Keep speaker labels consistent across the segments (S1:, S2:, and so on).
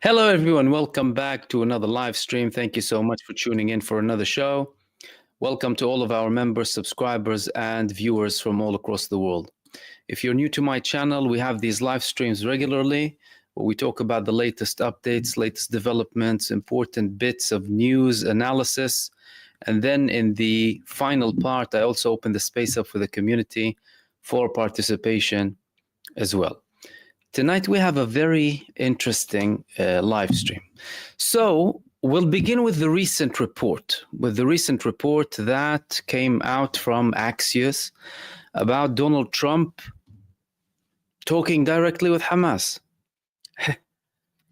S1: Hello, everyone. Welcome back to another live stream. Thank you so much for tuning in for another show. Welcome to all of our members, subscribers, and viewers from all across the world. If you're new to my channel, we have these live streams regularly where we talk about the latest updates, latest developments, important bits of news, analysis. And then in the final part, I also open the space up for the community for participation as well. Tonight we have a very interesting live stream. So we'll begin with the recent report, that came out from Axios about Donald Trump talking directly with Hamas.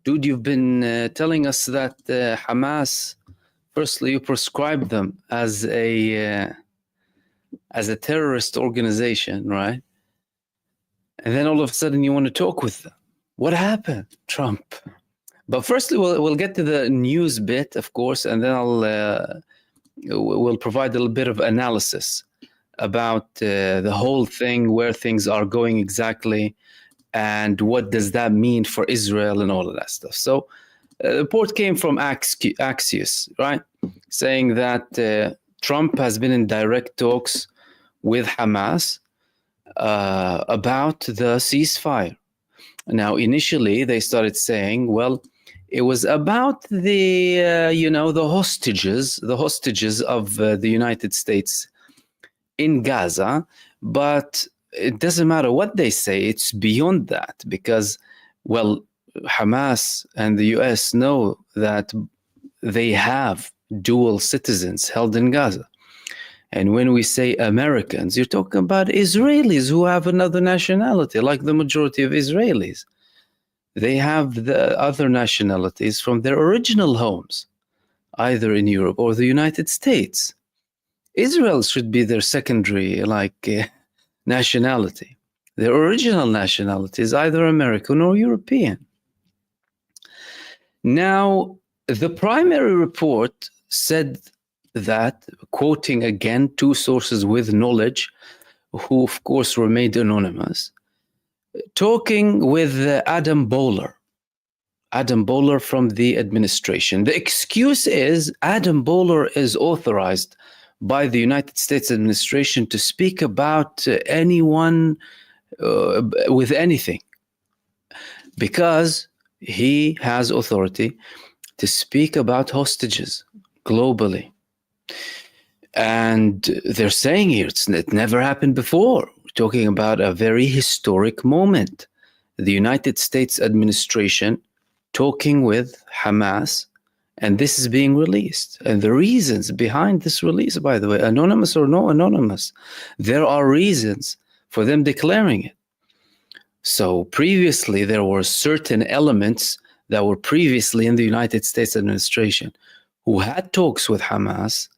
S1: Dude, you've been telling us that Hamas, firstly, you prescribed them as a terrorist organization, right? And then all of a sudden you want to talk with them. What happened, Trump? But firstly, we'll get to the news bit, of course, and then we'll provide a little bit of analysis about the whole thing, where things are going exactly, and what does that mean for Israel and all of that stuff. So the report came from Axios, right? Saying that Trump has been in direct talks with Hamas about the ceasefire. Now, initially, they started saying, well, it was about the hostages of the United States in Gaza, but it doesn't matter what they say. It's beyond that because, well, Hamas and the US know that they have dual citizens held in Gaza. And when we say Americans, you're talking about Israelis who have another nationality, like the majority of Israelis. They have the other nationalities from their original homes, either in Europe or the United States. Israel should be their secondary, nationality. Their original nationality is either American or European. Now, the primary report said that, quoting again two sources with knowledge, who of course remained anonymous, talking with Adam Boehler from the administration. The excuse is Adam Boehler is authorized by the United States administration to speak about anyone with anything, because he has authority to speak about hostages globally. And they're saying here it never happened before. We're talking about a very historic moment. The United States administration talking with Hamas, and this is being released. And the reasons behind this release, by the way, anonymous or no anonymous, there are reasons for them declaring it. So previously, there were certain elements that were previously in the United States administration who had talks with Hamas.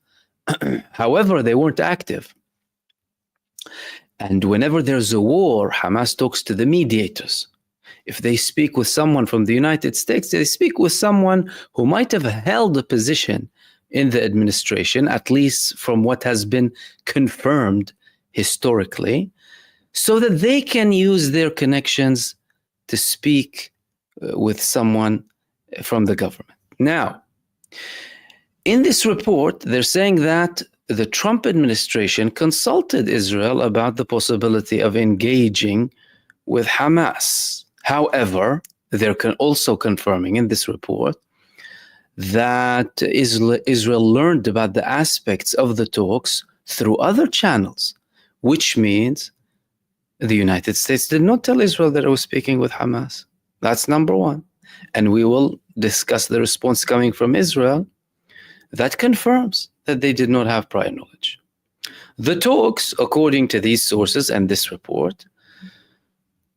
S1: However, they weren't active. And whenever there's a war, Hamas talks to the mediators. If they speak with someone from the United States, they speak with someone who might have held a position in the administration, at least from what has been confirmed historically, so that they can use their connections to speak with someone from the government. Now, in this report, they're saying that the Trump administration consulted Israel about the possibility of engaging with Hamas. However, they're also confirming in this report that Israel learned about the aspects of the talks through other channels, which means the United States did not tell Israel that it was speaking with Hamas. That's number one. And we will discuss the response coming from Israel that confirms that they did not have prior knowledge. The talks, according to these sources and this report,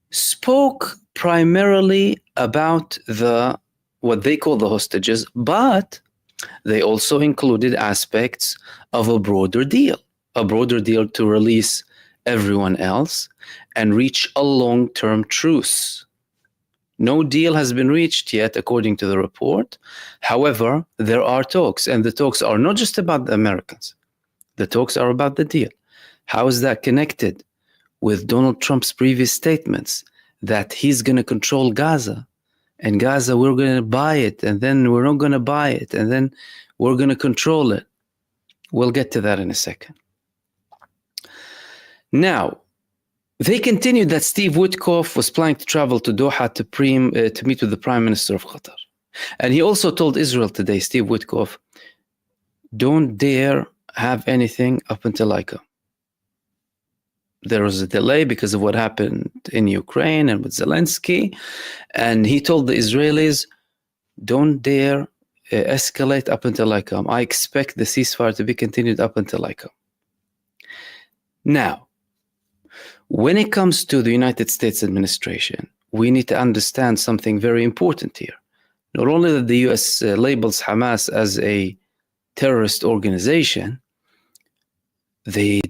S1: spoke primarily about what they call the hostages, but they also included aspects of a broader deal to release everyone else and reach a long-term truce. No deal has been reached yet, according to the report. However, there are talks, and the talks are not just about the Americans. The talks are about the deal. How is that connected with Donald Trump's previous statements that he's going to control Gaza And Gaza, we're going to buy it, and then we're not going to buy it, and then we're going to control it. We'll get to that in a second. Now, they continued that Steve Witkoff was planning to travel to Doha to meet with the Prime Minister of Qatar. And he also told Israel today, Steve Witkoff, don't dare have anything up until I come. There was a delay because of what happened in Ukraine and with Zelensky. And he told the Israelis, don't dare escalate up until I come. I expect the ceasefire to be continued up until I come. Now, when it comes to the United States administration, we need to understand something very important here. Not only that the US labels Hamas as a terrorist organization, they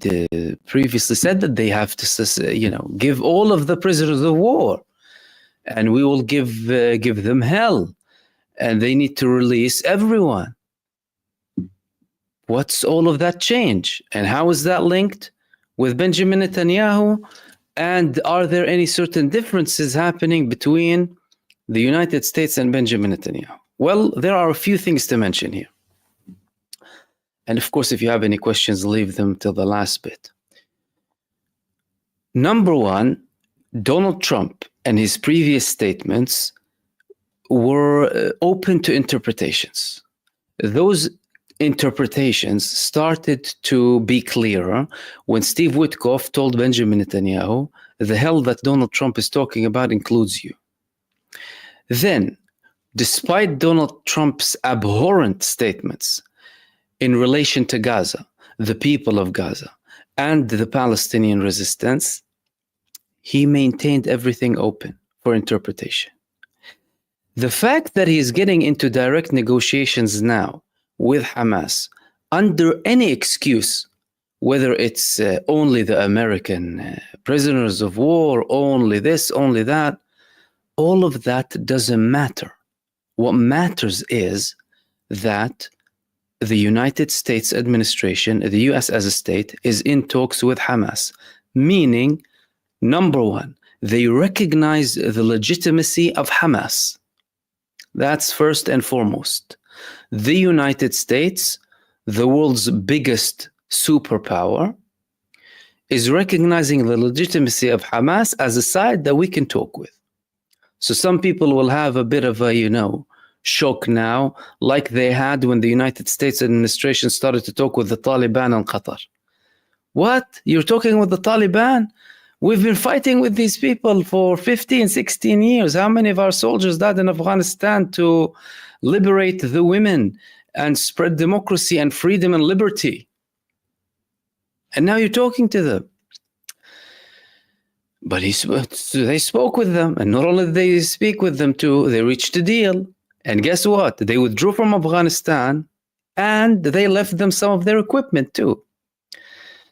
S1: previously said that they have to, give all of the prisoners of war, and we will give them hell, and they need to release everyone. What's all of that change, and how is that linked with Benjamin Netanyahu? And are there any certain differences happening between the United States and Benjamin Netanyahu? Well, there are a few things to mention here. And of course, if you have any questions, leave them till the last bit. Number one, Donald Trump and his previous statements were open to interpretations. Those interpretations started to be clearer when Steve Witkoff told Benjamin Netanyahu, the hell that Donald Trump is talking about includes you. Then, despite Donald Trump's abhorrent statements in relation to Gaza, the people of Gaza, and the Palestinian resistance, he maintained everything open for interpretation. The fact that he is getting into direct negotiations now with Hamas under any excuse, whether it's only the American prisoners of war, only this, only that, all of that doesn't matter. What matters is that the United States administration, the US as a state, is in talks with Hamas, meaning, number one, they recognize the legitimacy of Hamas. That's first and foremost. The United States, the world's biggest superpower, is recognizing the legitimacy of Hamas as a side that we can talk with. So some people will have a bit of a, shock now, like they had when the United States administration started to talk with the Taliban in Qatar. What? You're talking with the Taliban? We've been fighting with these people for 15, 16 years. How many of our soldiers died in Afghanistan to liberate the women and spread democracy and freedom and liberty? And now you're talking to them. But they spoke with them. And not only did they speak with them too, they reached a deal. And guess what? They withdrew from Afghanistan and they left them some of their equipment too.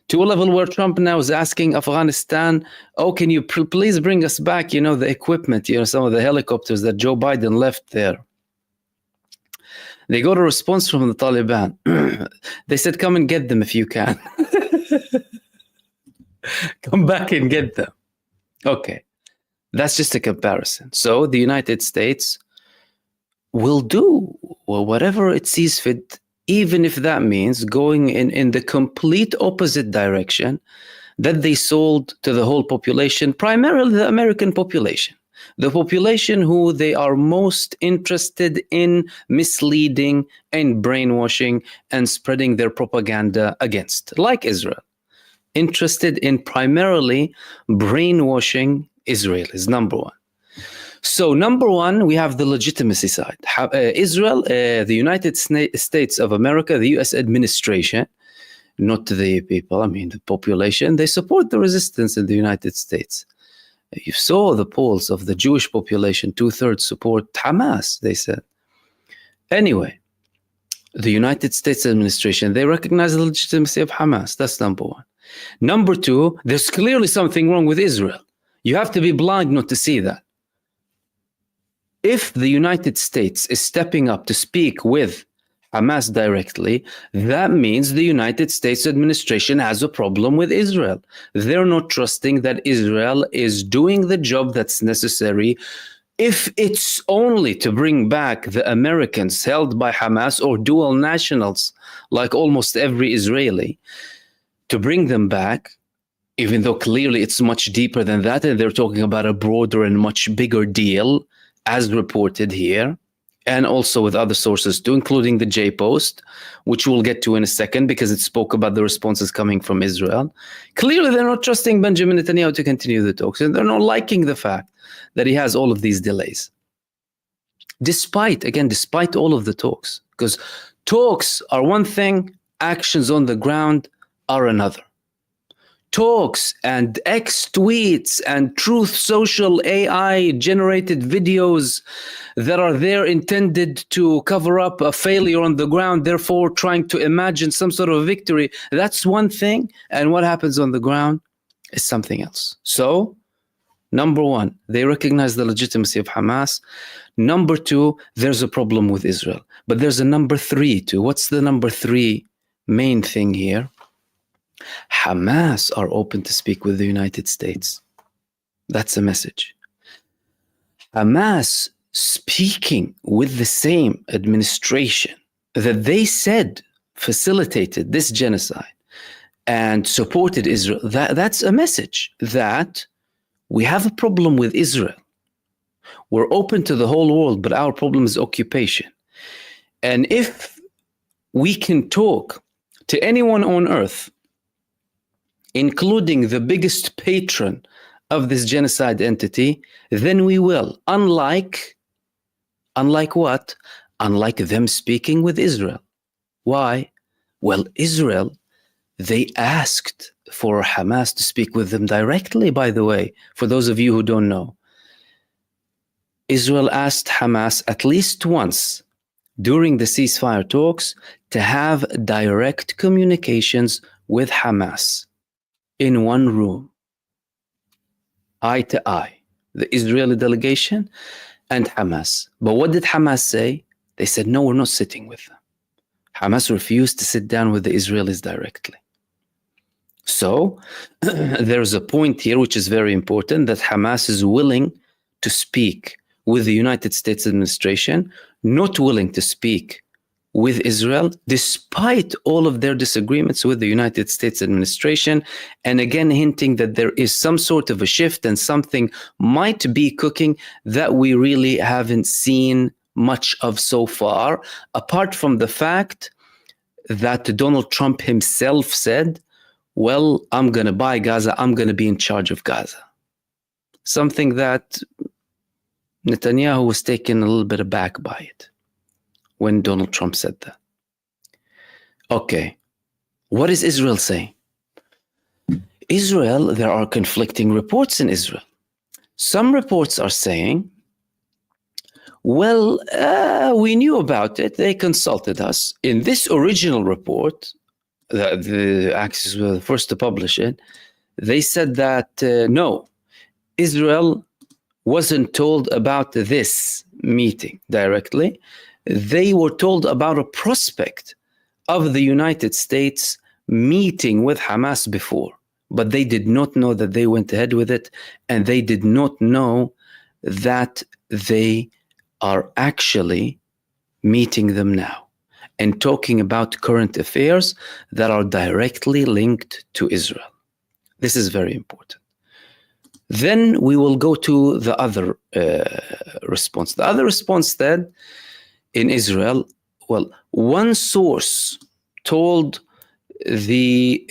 S1: To a level where Trump now is asking Afghanistan, oh, can you please bring us back, the equipment, some of the helicopters that Joe Biden left there. They got a response from the Taliban. They said, come and get them if you can. Come back and get them. Okay, that's just a comparison. So the United States will do whatever it sees fit, even if that means going in the complete opposite direction that they sold to the whole population, primarily the American population, the population who they are most interested in misleading and brainwashing and spreading their propaganda against, like Israel. Interested in primarily brainwashing Israel is number one. So number one, we have the legitimacy side. Israel, the United States of America, the US administration, not the people, the population, they support the resistance in the United States. You saw the polls of the Jewish population, 2/3 support Hamas, they said. Anyway, the United States administration, they recognize the legitimacy of Hamas. That's number one. Number two, there's clearly something wrong with Israel. You have to be blind not to see that. If the United States is stepping up to speak with Hamas directly, that means the United States administration has a problem with Israel. They're not trusting that Israel is doing the job that's necessary If it's only to bring back the Americans held by Hamas or dual nationals, like almost every Israeli, to bring them back, even though clearly it's much deeper than that, and they're talking about a broader and much bigger deal, as reported here, and also with other sources too, including the J-Post, which we'll get to in a second because it spoke about the responses coming from Israel. Clearly, they're not trusting Benjamin Netanyahu to continue the talks, and they're not liking the fact that he has all of these delays. Despite all of the talks, because talks are one thing, actions on the ground are another. Talks and X tweets and Truth Social AI generated videos that are there intended to cover up a failure on the ground, therefore trying to imagine some sort of victory. That's one thing. And what happens on the ground is something else. So, number one, they recognize the legitimacy of Hamas. Number two, there's a problem with Israel. But there's a number three too. What's the number three main thing here? Hamas are open to speak with the United States. That's a message. Hamas speaking with the same administration that they said facilitated this genocide and supported Israel, that's a message that we have a problem with Israel. We're open to the whole world, but our problem is occupation. And if we can talk to anyone on earth, including the biggest patron of this genocide entity, then we will. Unlike what? Unlike them speaking with Israel. Why? Well, Israel, they asked for Hamas to speak with them directly, by the way, for those of you who don't know. Israel asked Hamas at least once during the ceasefire talks to have direct communications with Hamas in one room, eye to eye, the Israeli delegation and Hamas. But what did Hamas say? They said, no, we're not sitting with them. Hamas refused to sit down with the Israelis directly. So there's a point here which is very important, that Hamas is willing to speak with the United States administration, not willing to speak with Israel, despite all of their disagreements with the United States administration, and again hinting that there is some sort of a shift and something might be cooking that we really haven't seen much of so far, apart from the fact that Donald Trump himself said, well, I'm going to buy Gaza, I'm going to be in charge of Gaza. Something that Netanyahu was taken a little bit aback by it when Donald Trump said that. Okay, what is Israel saying? Israel, there are conflicting reports in Israel. Some reports are saying, well, we knew about it, they consulted us. In this original report, the Axis were the first to publish it, they said that no, Israel wasn't told about this meeting directly. They were told about a prospect of the United States meeting with Hamas before, but they did not know that they went ahead with it, and they did not know that they are actually meeting them now and talking about current affairs that are directly linked to Israel. This is very important. Then we will go to the other response. The other response said in Israel, well, one source told the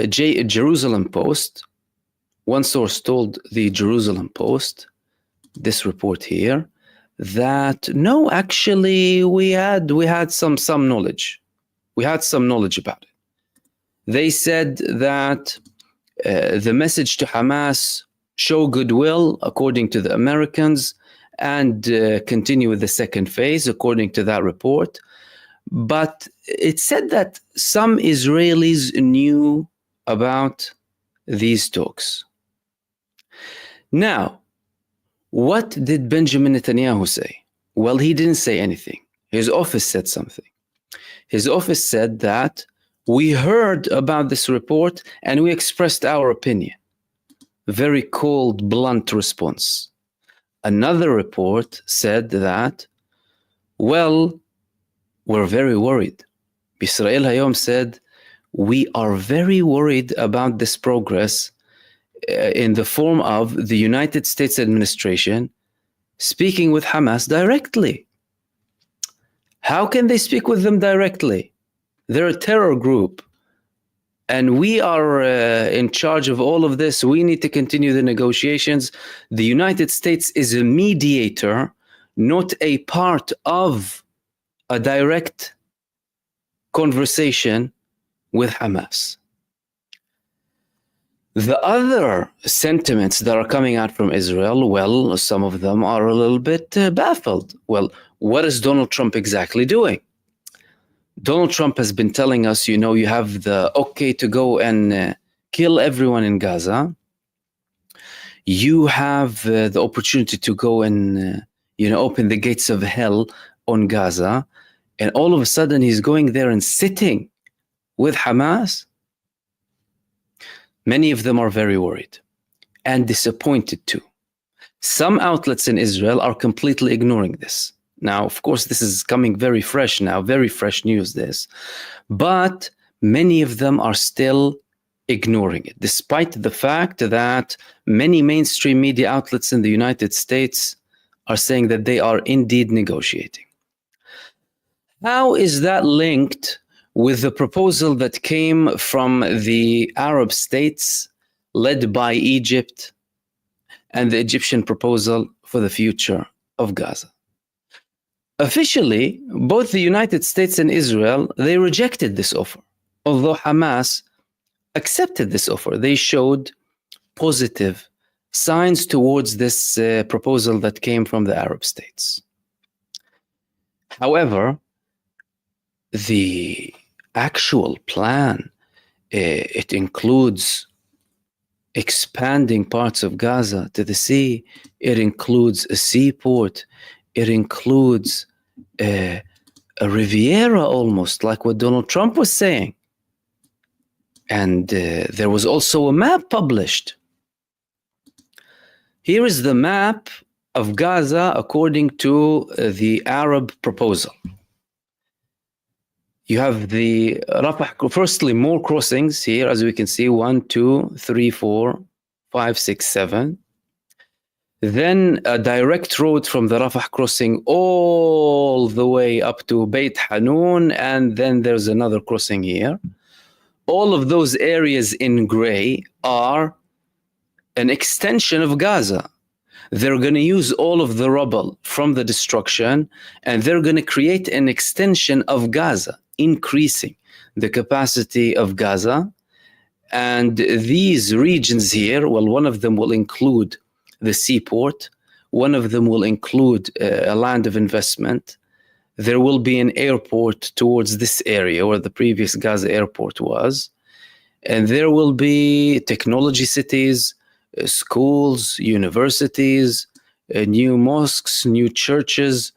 S1: Jerusalem Post, this report here, that no, actually we had some knowledge. We had some knowledge about it. They said that the message to Hamas, show goodwill according to the Americans, and continue with the second phase according to that report. But it said that some Israelis knew about these talks. Now, what did Benjamin Netanyahu say? Well, he didn't say anything. His office said something. His office said that we heard about this report and we expressed our opinion. very cold, blunt response. Another report said that, well, we're very worried. Israel Hayom said, we are very worried about this progress in the form of the United States administration speaking with Hamas directly. How can they speak with them directly? They're a terror group. And we are in charge of all of this. We need to continue the negotiations. The United States is a mediator, not a part of a direct conversation with Hamas. The other sentiments that are coming out from Israel, well, some of them are a little bit baffled. Well, what is Donald Trump exactly doing? Donald Trump has been telling us, you know, you have the okay to go and kill everyone in Gaza. You have the opportunity to go and, open the gates of hell on Gaza. And all of a sudden he's going there and sitting with Hamas. Many of them are very worried and disappointed too. Some outlets in Israel are completely ignoring this. Now, of course, this is coming very fresh now, very fresh news this, but many of them are still ignoring it, despite the fact that many mainstream media outlets in the United States are saying that they are indeed negotiating. How is that linked with the proposal that came from the Arab states led by Egypt and the Egyptian proposal for the future of Gaza? Officially, both the United States and Israel, they rejected this offer. Although Hamas accepted this offer, they showed positive signs towards this proposal that came from the Arab states. However, the actual plan, it includes expanding parts of Gaza to the sea. It includes a seaport. It includes a Riviera, almost like what Donald Trump was saying. And there was also a map published. Here is the map of Gaza according to the Arab proposal. You have the Rafah, firstly, more crossings here, as we can see, 1, 2, 3, 4, 5, 6, 7. Then a direct road from the Rafah crossing all the way up to Beit Hanun, and then there's another crossing here. All of those areas in gray are an extension of Gaza. They're going to use all of the rubble from the destruction, and they're going to create an extension of Gaza, increasing the capacity of Gaza. And these regions here, well, one of them will include the seaport. One of them will include a land of investment. There will be an airport towards this area where the previous Gaza airport was. And there will be technology cities, schools, universities, new mosques, new churches,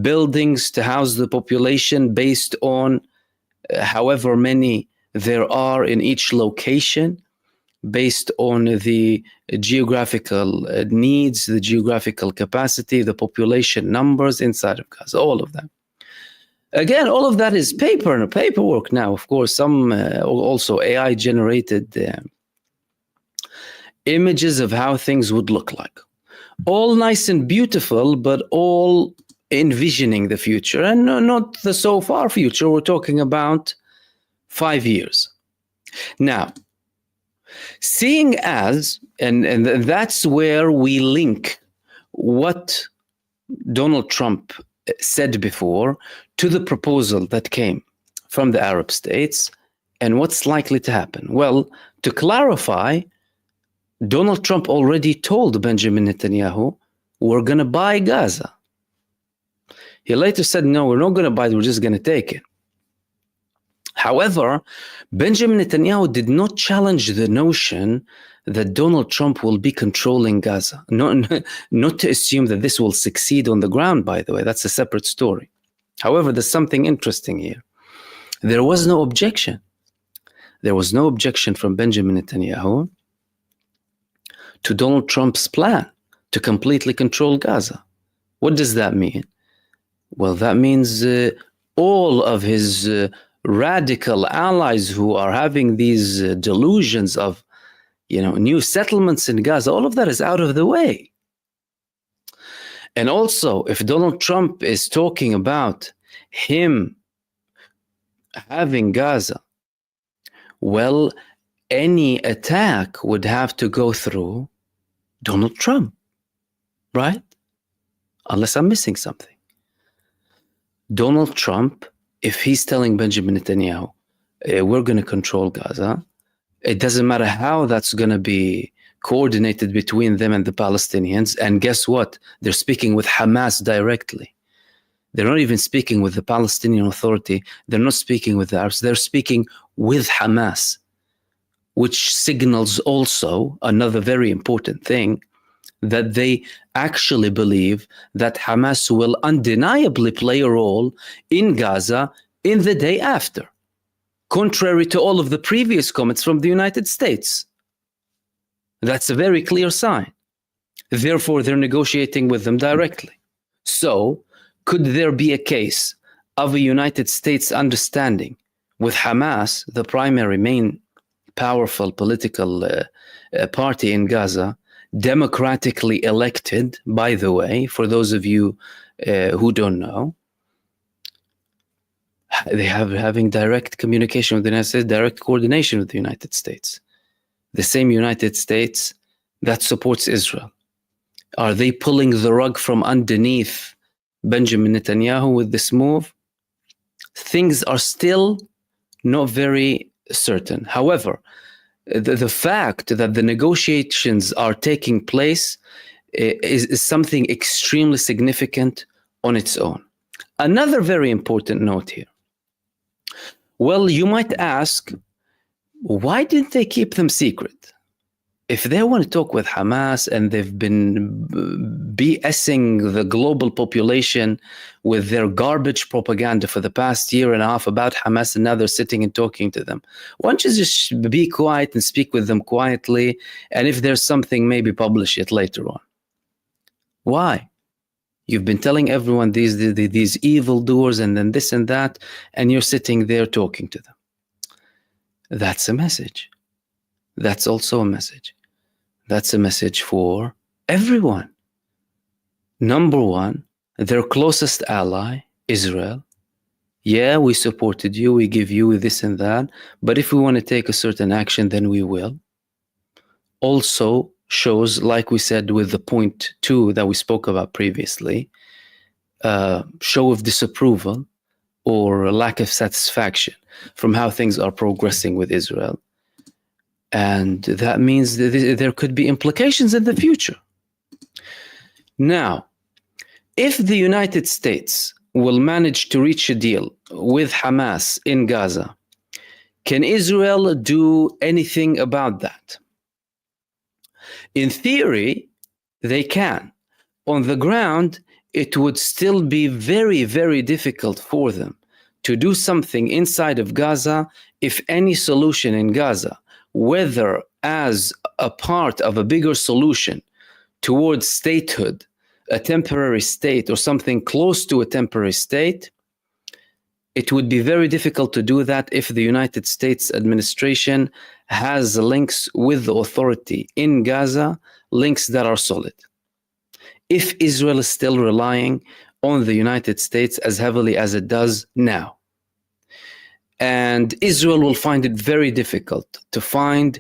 S1: buildings to house the population based on however many there are in each location, based on the geographical needs, the geographical capacity, the population numbers inside of Gaza, all of them. Again, all of that is paperwork now, of course, some also AI-generated images of how things would look like. All nice and beautiful, but all envisioning the future, and not the so far future. We're talking about 5 years. Now, seeing as, and that's where we link what Donald Trump said before to the proposal that came from the Arab states and what's likely to happen. Well, to clarify, Donald Trump already told Benjamin Netanyahu, we're going to buy Gaza. He later said, no, we're not going to buy it, we're just going to take it. However, Benjamin Netanyahu did not challenge the notion that Donald Trump will be controlling Gaza. Not to assume that this will succeed on the ground, by the way. That's a separate story. However, there's something interesting here. There was no objection. There was no objection from Benjamin Netanyahu to Donald Trump's plan to completely control Gaza. What does that mean? Well, that means all of his radical allies who are having these delusions of, new settlements in Gaza, all of that is out of the way. And also, if Donald Trump is talking about him having Gaza, well, any attack would have to go through Donald Trump, right? Unless I'm missing something. Donald Trump, if he's telling Benjamin Netanyahu, we're going to control Gaza, it doesn't matter how that's going to be coordinated between them and the Palestinians. And guess what? They're speaking with Hamas directly. They're not even speaking with the Palestinian Authority. They're not speaking with the Arabs. They're speaking with Hamas, which signals also another very important thing, that they actually believe that Hamas will undeniably play a role in Gaza in the day after, contrary to all of the previous comments from the United States. That's a very clear sign. Therefore, they're negotiating with them directly. So, could there be a case of a United States understanding with Hamas, the primary main powerful political party in Gaza, democratically elected, by the way, for those of you who don't know, they have having direct communication with the United States, direct coordination with the United States. The same United States that supports Israel. Are they pulling the rug from underneath Benjamin Netanyahu with this move? Things are still not very certain. However, the fact that the negotiations are taking place is something extremely significant on its own. Another very important note here. Well, you might ask, why didn't they keep them secret? If they want to talk with Hamas and they've been BSing the global population with their garbage propaganda for the past year and a half about Hamas, and now they're sitting and talking to them, why don't you just be quiet and speak with them quietly, and if there's something, maybe publish it later on? Why? You've been telling everyone these evildoers and then this and that, and you're sitting there talking to them. That's a message. That's also a message. That's a message for everyone. Number one, their closest ally, Israel. Yeah, we supported you, we give you this and that, but if we want to take a certain action, then we will. Also shows, like we said with the point 2 that we spoke about previously, show of disapproval or a lack of satisfaction from how things are progressing with Israel. And that means that there could be implications in the future. Now, if the United States will manage to reach a deal with Hamas in Gaza, can Israel do anything about that? In theory, they can. On the ground, it would still be very, very difficult for them to do something inside of Gaza if any solution in Gaza, whether as a part of a bigger solution towards statehood, a temporary state or something close to a temporary state, it would be very difficult to do that if the United States administration has links with the authority in Gaza, links that are solid. If Israel is still relying on the United States as heavily as it does now. And Israel will find it very difficult to find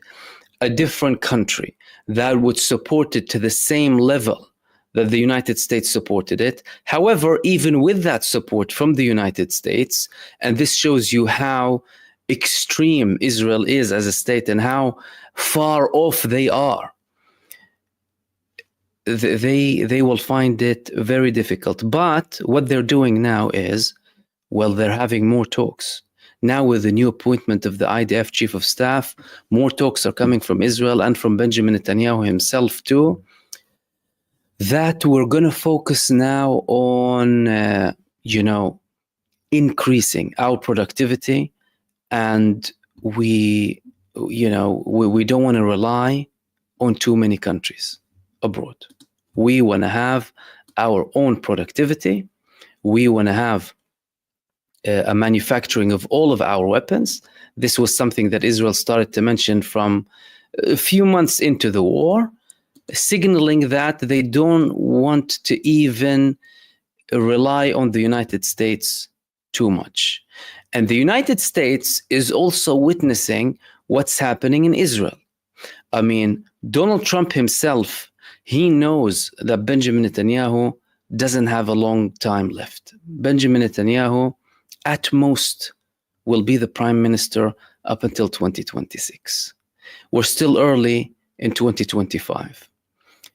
S1: a different country that would support it to the same level that the United States supported it. However, even with that support from the United States, and this shows you how extreme Israel is as a state and how far off they are, they will find it very difficult. But what they're doing now is, well, they're having more talks. Now with the new appointment of the IDF chief of staff, more talks are coming from Israel and from Benjamin Netanyahu himself too, that we're going to focus now on, increasing our productivity, and we don't want to rely on too many countries abroad. We want to have our own productivity. We want to have a manufacturing of all of our weapons. This was something that Israel started to mention from a few months into the war, signaling that they don't want to even rely on the United States too much. And the United States is also witnessing what's happening in Israel. I mean, Donald Trump himself, he knows that Benjamin Netanyahu doesn't have a long time left. Benjamin Netanyahu, at most, will be the prime minister up until 2026. We're still early in 2025.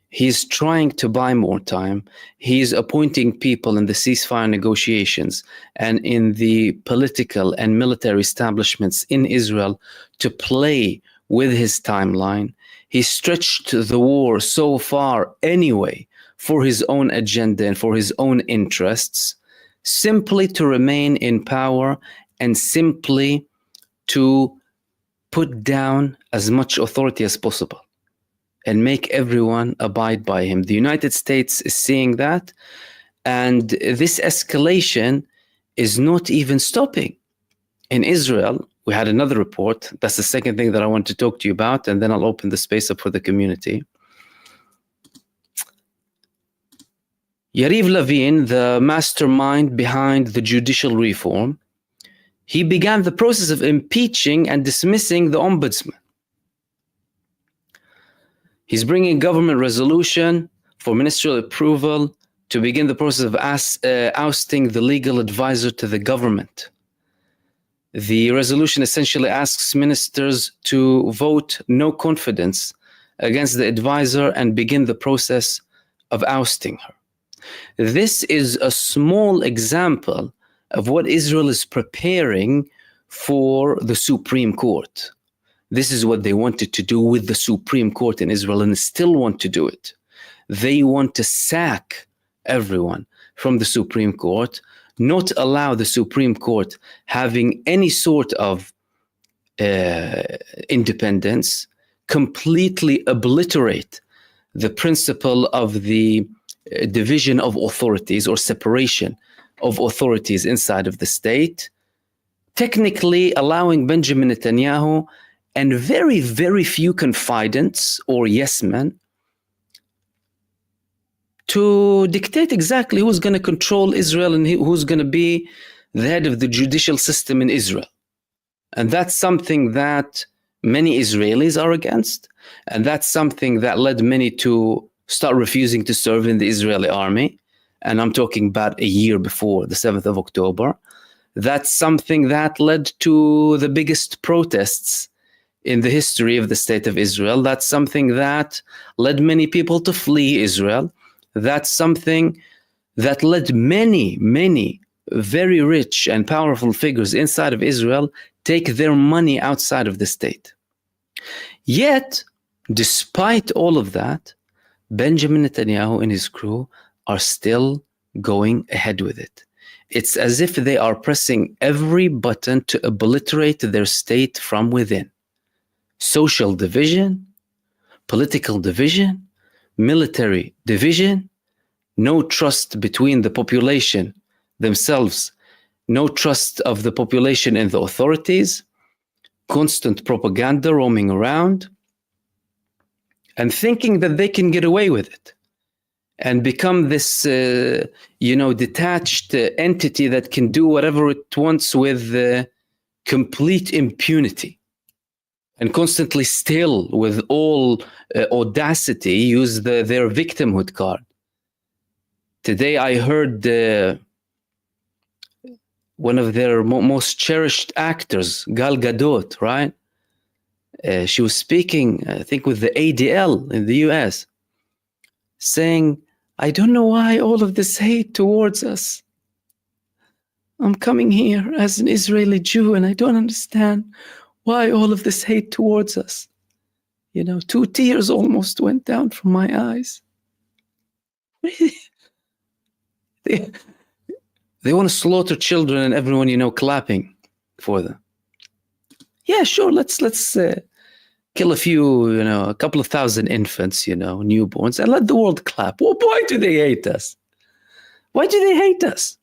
S1: He's trying to buy more time. He's appointing people in the ceasefire negotiations and in the political and military establishments in Israel to play with his timeline. He stretched the war so far anyway for his own agenda and for his own interests, simply to remain in power and simply to put down as much authority as possible and make everyone abide by him. The United States is seeing that, and this escalation is not even stopping. In Israel, we had another report. That's the second thing that I want to talk to you about, and then I'll open the space up for the community. Yariv Levin, the mastermind behind the judicial reform, he began the process of impeaching and dismissing the ombudsman. He's bringing government resolution for ministerial approval to begin the process of ousting the legal advisor to the government. The resolution essentially asks ministers to vote no confidence against the advisor and begin the process of ousting her. This is a small example of what Israel is preparing for the Supreme Court. This is what they wanted to do with the Supreme Court in Israel, and still want to do it. They want to sack everyone from the Supreme Court, not allow the Supreme Court having any sort of independence, completely obliterate the principle of the division of authorities or separation of authorities inside of the state, technically allowing Benjamin Netanyahu and very, very few confidants or yes men to dictate exactly who's going to control Israel and who's going to be the head of the judicial system in Israel. And that's something that many Israelis are against. And that's something that led many to start refusing to serve in the Israeli army. And I'm talking about a year before the 7th of October. That's something that led to the biggest protests in the history of the state of Israel. That's something that led many people to flee Israel. That's something that led many, many very rich and powerful figures inside of Israel take their money outside of the state. Yet, despite all of that, Benjamin Netanyahu and his crew are still going ahead with it. It's as if they are pressing every button to obliterate their state from within. Social division, political division, military division, no trust between the population themselves, no trust of the population in the authorities, constant propaganda roaming around, and thinking that they can get away with it and become this, detached entity that can do whatever it wants with complete impunity, and constantly still, with all audacity, use their victimhood card. Today I heard one of their most cherished actors, Gal Gadot, right? She was speaking, I think, with the ADL in the US, saying, I don't know why all of this hate towards us. I'm coming here as an Israeli Jew and I don't understand why all of this hate towards us. 2 tears almost went down from my eyes. They want to slaughter children and everyone, clapping for them. Yeah, sure, let's kill a few, a couple of thousand infants, newborns, and let the world clap. Well, why do they hate us? Why do they hate us?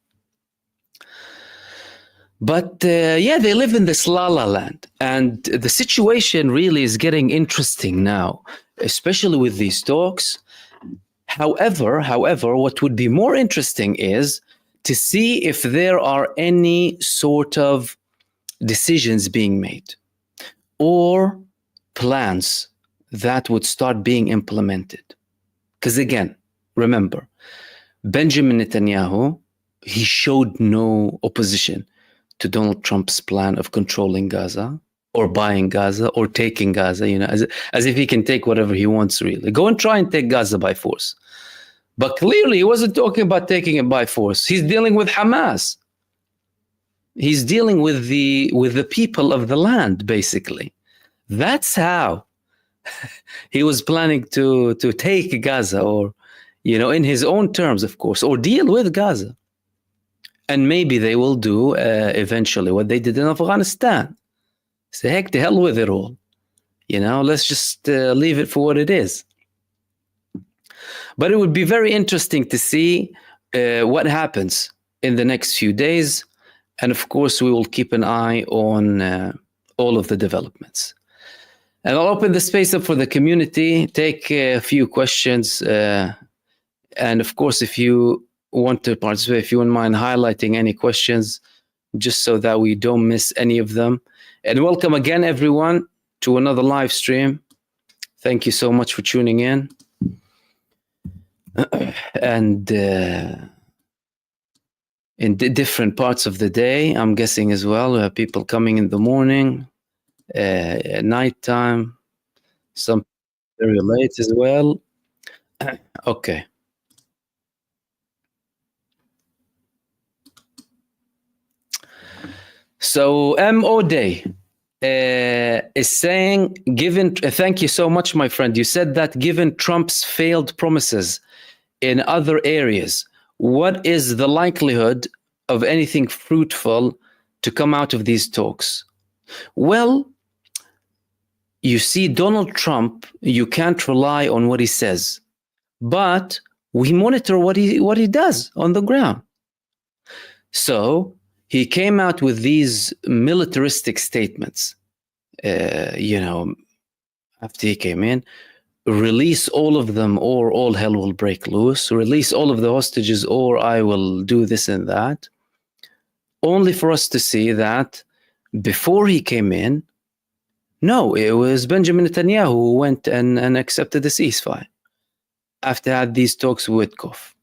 S1: But they live in this la-la land. And the situation really is getting interesting now, especially with these talks. However, what would be more interesting is to see if there are any sort of decisions being made or plans that would start being implemented. Because again, remember, Benjamin Netanyahu, he showed no opposition to Donald Trump's plan of controlling Gaza or buying Gaza or taking Gaza, as if he can take whatever he wants, really. Go and try and take Gaza by force. But clearly he wasn't talking about taking it by force. He's dealing with Hamas. He's dealing with the people of the land, basically. That's how he was planning to take Gaza, or, in his own terms, of course, or deal with Gaza. And maybe they will do eventually what they did in Afghanistan. Say, heck, to hell with it all. Let's just leave it for what it is. But it would be very interesting to see what happens in the next few days. And of course, we will keep an eye on all of the developments. And I'll open the space up for the community, take a few questions. And of course, if you want to participate, if you wouldn't mind highlighting any questions, just so that we don't miss any of them. And welcome again, everyone, to another live stream. Thank you so much for tuning in. And in different parts of the day, I'm guessing as well, we have people coming in the morning, at nighttime, some very late as well. Okay. So MahmoodOD is saying, thank you so much, my friend. You said that given Trump's failed promises in other areas, what is the likelihood of anything fruitful to come out of these talks? Well, you see, Donald Trump, you can't rely on what he says, but we monitor what he does on the ground. So he came out with these militaristic statements, after he came in, release all of them or all hell will break loose, release all of the hostages or I will do this and that, only for us to see that before he came in, no, it was Benjamin Netanyahu who went and accepted the ceasefire after had these talks with Witkoff.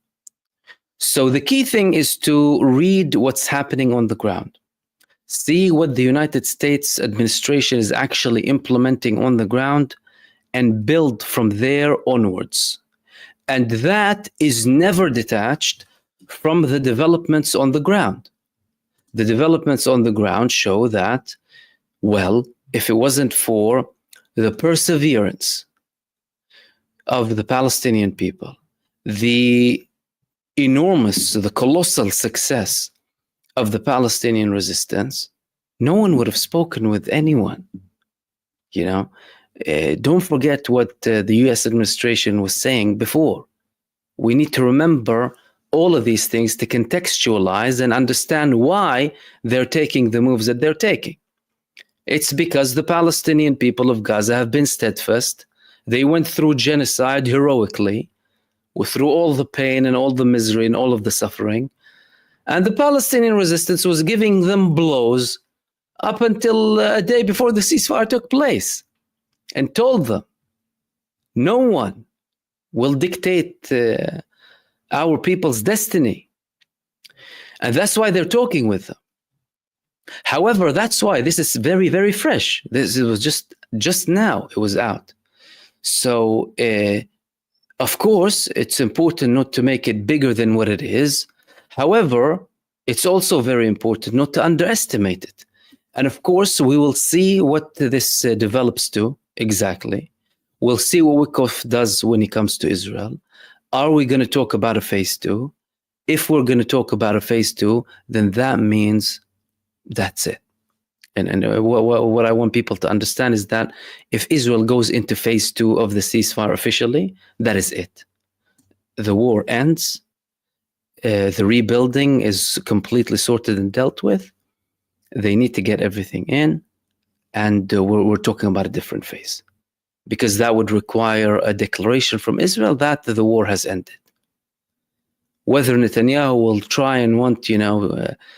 S1: So the key thing is to read what's happening on the ground. See what the United States administration is actually implementing on the ground and build from there onwards. And that is never detached from the developments on the ground. The developments on the ground show that, well, if it wasn't for the perseverance of the Palestinian people, the colossal success of the Palestinian resistance, no one would have spoken with anyone. Don't forget what the US administration was saying before. We need to remember all of these things to contextualize and understand why they're taking the moves that they're taking. It's because the Palestinian people of Gaza have been steadfast. They went through genocide heroically, through all the pain and all the misery and all of the suffering. And the Palestinian resistance was giving them blows up until a day before the ceasefire took place, and told them, no one will dictate our people's destiny. And that's why they're talking with them. However, that's why this is very, very fresh. It was just now it was out. So, of course, it's important not to make it bigger than what it is. However, it's also very important not to underestimate it. And of course, we will see what this develops to exactly. We'll see what Witkoff does when it comes to Israel. Are we going to talk about a phase 2? If we're going to talk about a phase 2, then that means that's it. And what I want people to understand is that if Israel goes into phase 2 of the ceasefire officially, that is it. The war ends. The rebuilding is completely sorted and dealt with. They need to get everything in. And we're talking about a different phase, because that would require a declaration from Israel that the war has ended. Whether Netanyahu will try and want,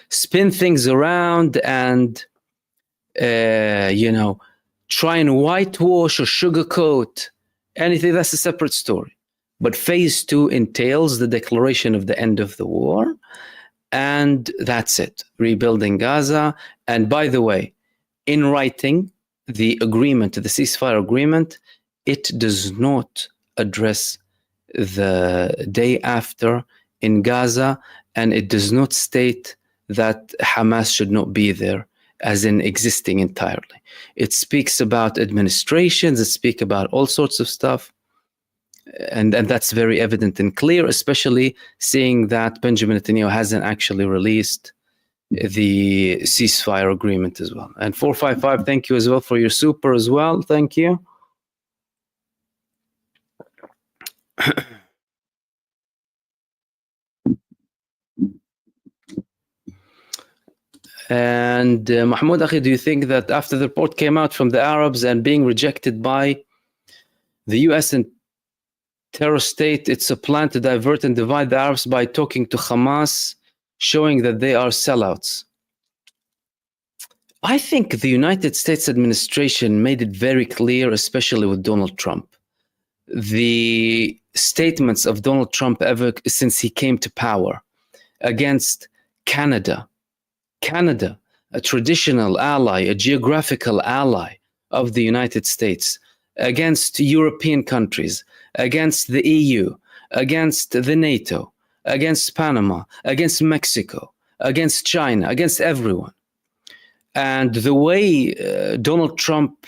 S1: spin things around and, try and whitewash or sugarcoat anything, that's a separate story. But phase 2 entails the declaration of the end of the war, and that's it, rebuilding Gaza. And by the way, in writing, the agreement, the ceasefire agreement, it does not address the day after in Gaza, and it does not state that Hamas should not be there, as in existing entirely. It speaks about administrations, it speaks about all sorts of stuff, and that's very evident and clear, especially seeing that Benjamin Netanyahu hasn't actually released the ceasefire agreement as well. And 455, thank you as well for your super as well. Thank you. And MahmoodOD, do you think that after the report came out from the Arabs and being rejected by the US and terror state, it's a plan to divert and divide the Arabs by talking to Hamas, showing that they are sellouts? I think the United States administration made it very clear, especially with Donald Trump. The statements of Donald Trump ever since he came to power against Canada, a traditional ally, a geographical ally of the United States, against European countries, against the EU, against the NATO, against Panama, against Mexico, against China, against everyone. And the way Donald Trump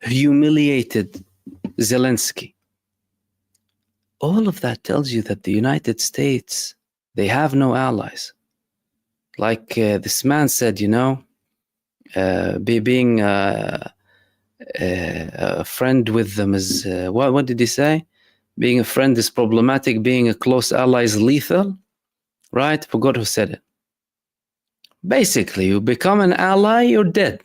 S1: humiliated Zelensky, all of that tells you that the United States, they have no allies. Like this man said, being a friend with them is, what did he say? Being a friend is problematic, being a close ally is lethal, right? Forgot who said it. Basically, you become an ally, you're dead.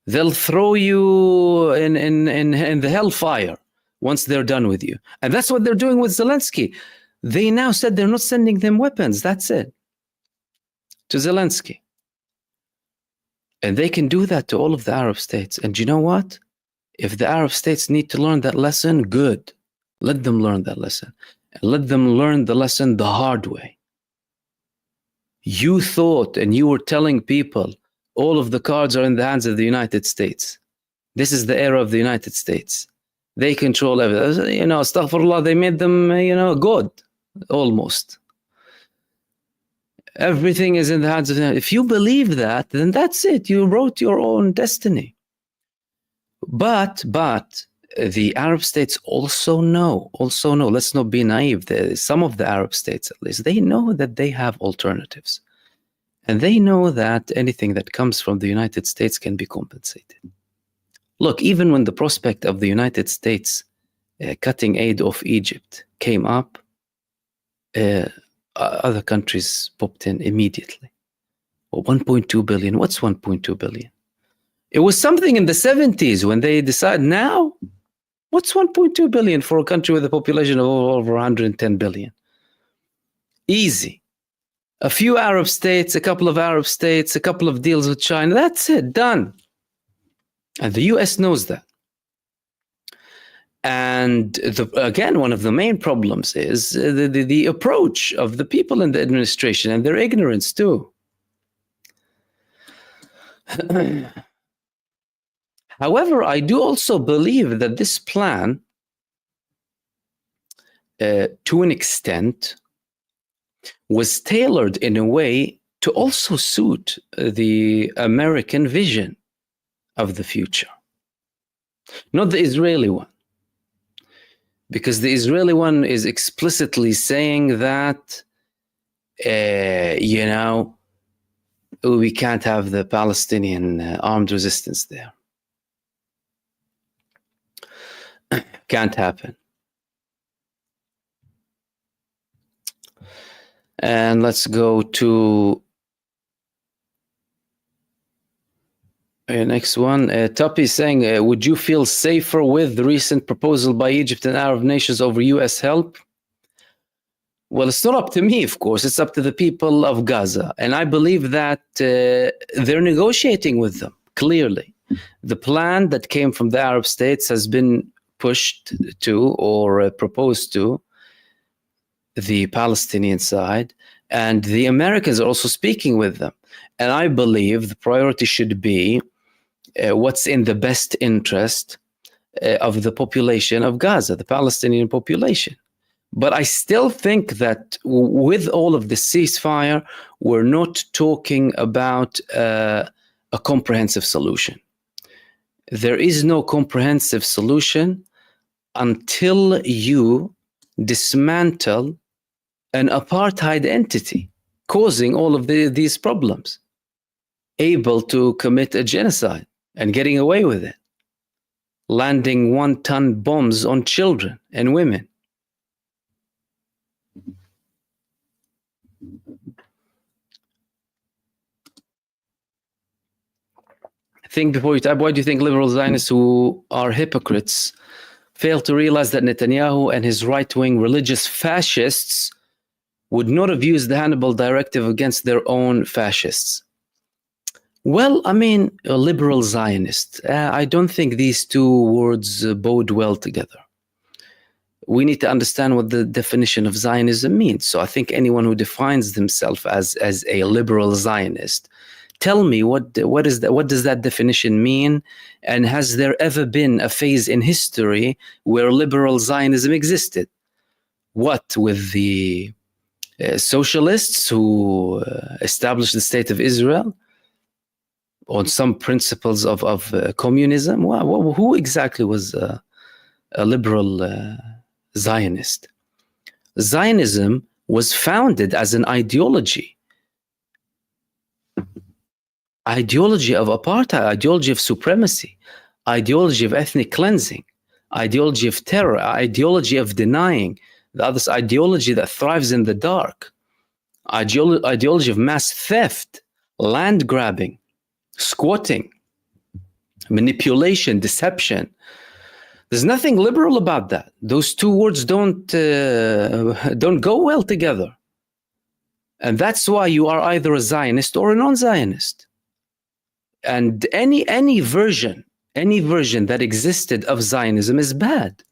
S1: They'll throw you in the hellfire once they're done with you. And that's what they're doing with Zelensky. They now said they're not sending them weapons. That's it. To Zelensky. And they can do that to all of the Arab states. And you know what? If the Arab states need to learn that lesson, good. Let them learn that lesson. And let them learn the lesson the hard way. You thought and you were telling people all of the cards are in the hands of the United States. This is the era of the United States. They control everything. Astaghfirullah, they made them, God, almost. Everything is in the hands of them. If you believe that, then that's it. You wrote your own destiny. But the Arab states also know, let's not be naive. Some of the Arab states, at least, they know that they have alternatives. And they know that anything that comes from the United States can be compensated. Look, even when the prospect of the United States cutting aid off Egypt came up, other countries popped in immediately. Well, 1.2 billion, what's 1.2 billion? It was something in the 70s when they decided, now, what's 1.2 billion for a country with a population of over 110 billion? Easy. A few Arab states, a couple of Arab states, a couple of deals with China, that's it, done. And the US knows that. And again, one of the main problems is the approach of the people in the administration and their ignorance too. However, I do also believe that this plan, to an extent, was tailored in a way to also suit the American vision of the future, not the Israeli one. Because the Israeli one is explicitly saying that, we can't have the Palestinian armed resistance there. Can't happen. And let's go to next one. Tuppy is saying, would you feel safer with the recent proposal by Egypt and Arab nations over US help? Well, it's not up to me, of course. It's up to the people of Gaza. And I believe that they're negotiating with them, clearly. The plan that came from the Arab states has been pushed to or proposed to the Palestinian side. And the Americans are also speaking with them. And I believe the priority should be what's in the best interest of the population of Gaza, the Palestinian population. But I still think that with all of the ceasefire, we're not talking about a comprehensive solution. There is no comprehensive solution until you dismantle an apartheid entity causing all of these problems, able to commit a genocide and getting away with it, landing 1-ton bombs on children and women. Think before you type. Why do you think liberal Zionists who are hypocrites fail to realize that Netanyahu and his right-wing religious fascists would not have used the Hannibal Directive against their own fascists? Well, I mean, a liberal Zionist. I don't think these two words bode well together. We need to understand what the definition of Zionism means. So I think anyone who defines themselves as a liberal Zionist, tell me what does that definition mean? And has there ever been a phase in history where liberal Zionism existed? What with the socialists who established the state of Israel on some principles of communism? Well, who exactly was a liberal Zionist? Zionism was founded as an ideology of apartheid, ideology of supremacy, ideology of ethnic cleansing, ideology of terror, ideology of denying the others, ideology that thrives in the dark, ideology of mass theft, land grabbing, squatting, manipulation, deception. There's nothing liberal about that. Those two words don't go well together. And that's why you are either a Zionist or a non-Zionist. And any version that existed of Zionism is bad.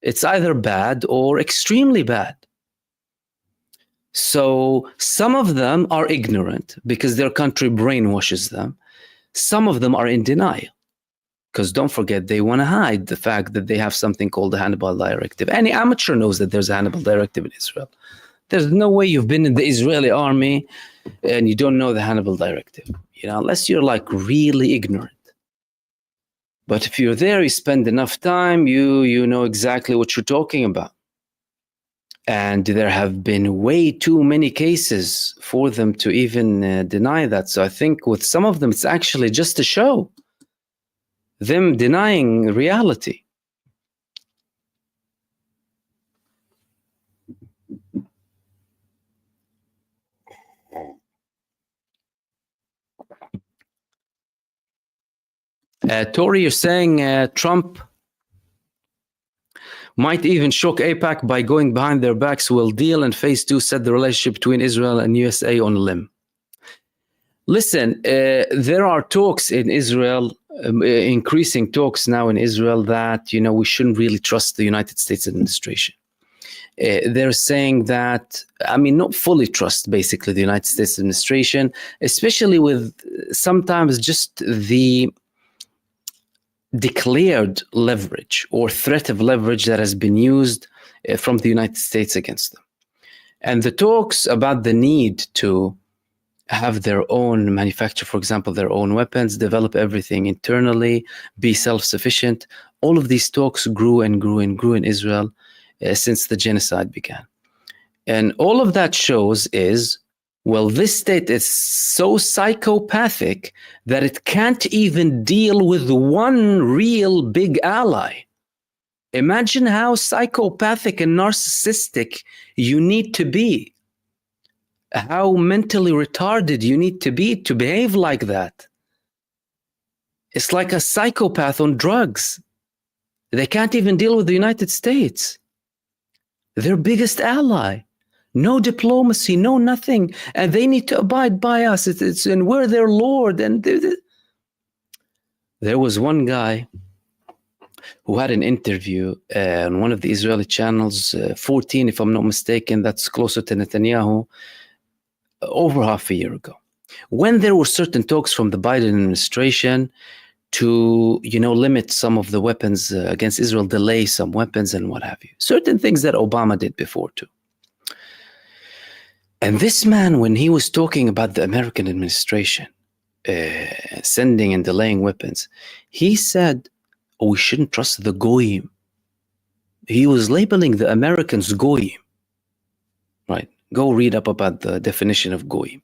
S1: It's either bad or extremely bad. So some of them are ignorant because their country brainwashes them. Some of them are in denial because don't forget, they want to hide the fact that they have something called the Hannibal Directive. Any amateur knows that there's a Hannibal Directive in Israel. There's no way you've been in the Israeli army and you don't know the Hannibal Directive, unless you're like really ignorant. But if you're there, you spend enough time, you know exactly what you're talking about. And there have been way too many cases for them to even deny that. So I think with some of them, it's actually just a show. Them denying reality. Tori, you're saying Trump might even shock AIPAC by going behind their backs, will deal, and phase 2 set the relationship between Israel and USA on a limb. Listen, there are talks in Israel, increasing talks now in Israel that, we shouldn't really trust the United States administration. They're saying that, not fully trust, basically, the United States administration, especially with sometimes just the declared leverage or threat of leverage that has been used from the United States against them. And the talks about the need to have their own manufacture, for example, their own weapons, develop everything internally, be self-sufficient, all of these talks grew and grew and grew in Israel since the genocide began. And all of that shows is Well, this state is so psychopathic that it can't even deal with one real big ally. Imagine how psychopathic and narcissistic you need to be, how mentally retarded you need to be to behave like that. It's like a psychopath on drugs. They can't even deal with the United States, their biggest ally. No diplomacy, no nothing, and they need to abide by us. And we're their lord. And there was one guy who had an interview on one of the Israeli channels, 14, if I'm not mistaken, that's closer to Netanyahu, over half a year ago, when there were certain talks from the Biden administration to, limit some of the weapons against Israel, delay some weapons and what have you. Certain things that Obama did before too. And this man, when he was talking about the American administration sending and delaying weapons, he said, we shouldn't trust the goyim. He was labeling the Americans goyim. Right? Go read up about the definition of goyim.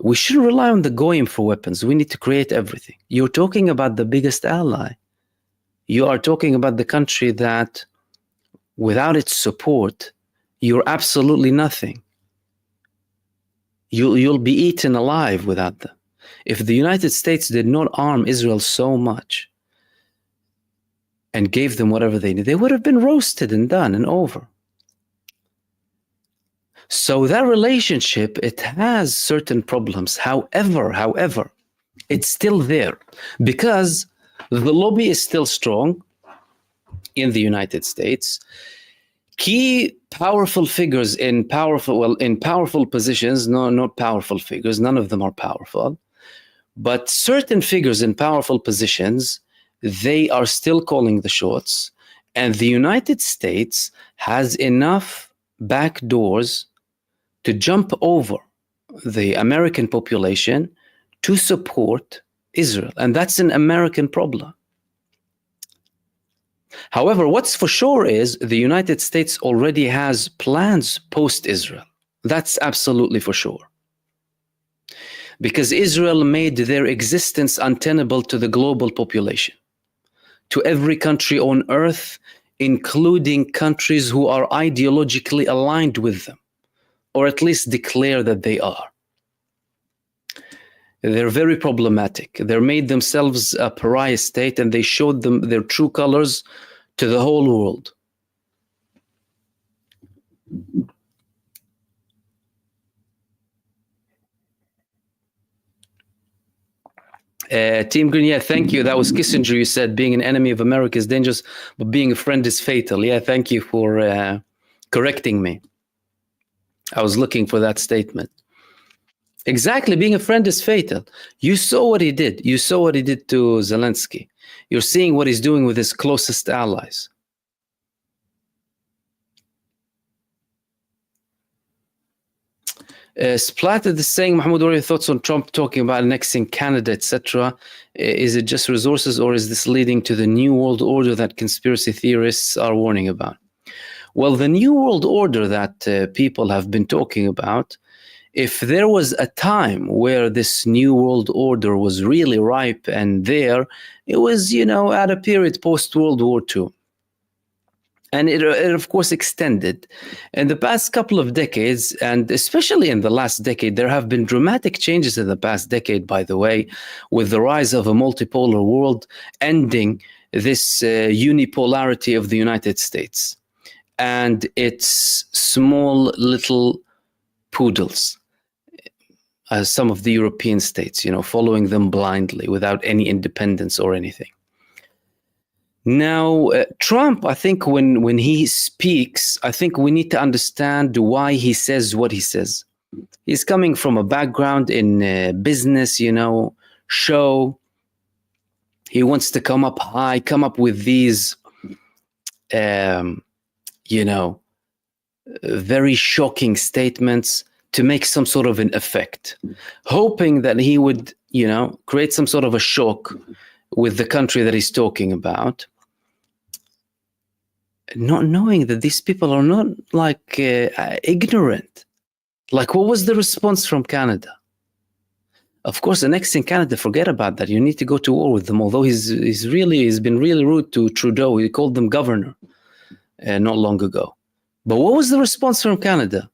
S1: We shouldn't rely on the goyim for weapons. We need to create everything. You're talking about the biggest ally. You are talking about the country that, without its support, you're absolutely nothing. You'll be eaten alive without them. If the United States did not arm Israel so much and gave them whatever they need, they would have been roasted and done and over. So that relationship, it has certain problems. However, it's still there because the lobby is still strong in the United States. Key powerful figures in powerful positions, no, not powerful figures, none of them are powerful, but certain figures in powerful positions, they are still calling the shots, and the United States has enough back doors to jump over the American population to support Israel, and that's an American problem. However, what's for sure is the United States already has plans post-Israel. That's absolutely for sure. Because Israel made their existence untenable to the global population, to every country on earth, including countries who are ideologically aligned with them, or at least declare that they are. They're very problematic. They made themselves a pariah state, and they showed them their true colors to the whole world. Team Green, yeah, thank you. That was Kissinger. You said being an enemy of America is dangerous, but being a friend is fatal. Yeah, thank you for correcting me. I was looking for that statement. Exactly, being a friend is fatal. You saw what he did. You saw what he did to Zelensky. You're seeing what he's doing with his closest allies. Splattered is saying, Mahmoud, what are your thoughts on Trump talking about annexing Canada, etc.? Is it just resources, or is this leading to the new world order that conspiracy theorists are warning about? Well, the new world order that people have been talking about, if there was a time where this new world order was really ripe and there, it was, at a period post-World War II. And it of course extended. In the past couple of decades, and especially in the last decade, there have been dramatic changes in the past decade, by the way, with the rise of a multipolar world, ending this unipolarity of the United States and its small little poodles, some of the European states, following them blindly without any independence or anything. Now, Trump, I think when he speaks, I think we need to understand why he says what he says. He's coming from a background in business, show. He wants to come up high, come up with these, very shocking statements to make some sort of an effect, hoping that he would, create some sort of a shock with the country that he's talking about, not knowing that these people are not like ignorant. Like, what was the response from Canada? Of course, the next thing, Canada, forget about that. You need to go to war with them. Although he's been really rude to Trudeau. He called them governor not long ago. But what was the response from Canada?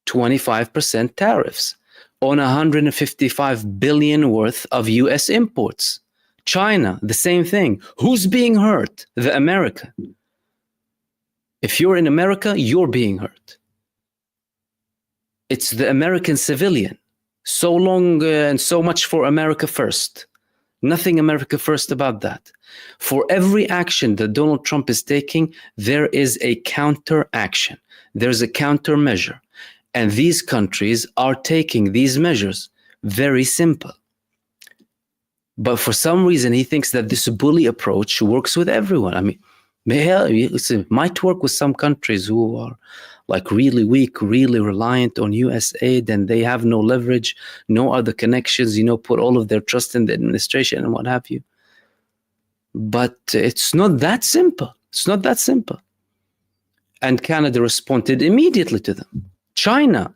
S1: 25% tariffs on 155 billion worth of US imports. China, the same thing. Who's being hurt? The American. If you're in America, you're being hurt. It's the American civilian. So long and so much for America first. Nothing America first about that. For every action that Donald Trump is taking, there is a counter action. There's a countermeasure. And these countries are taking these measures. Very simple. But for some reason, he thinks that this bully approach works with everyone. I mean, it might work with some countries who are like really weak, really reliant on US aid, and they have no leverage, no other connections, put all of their trust in the administration and what have you. But it's not that simple. It's not that simple. And Canada responded immediately to them. China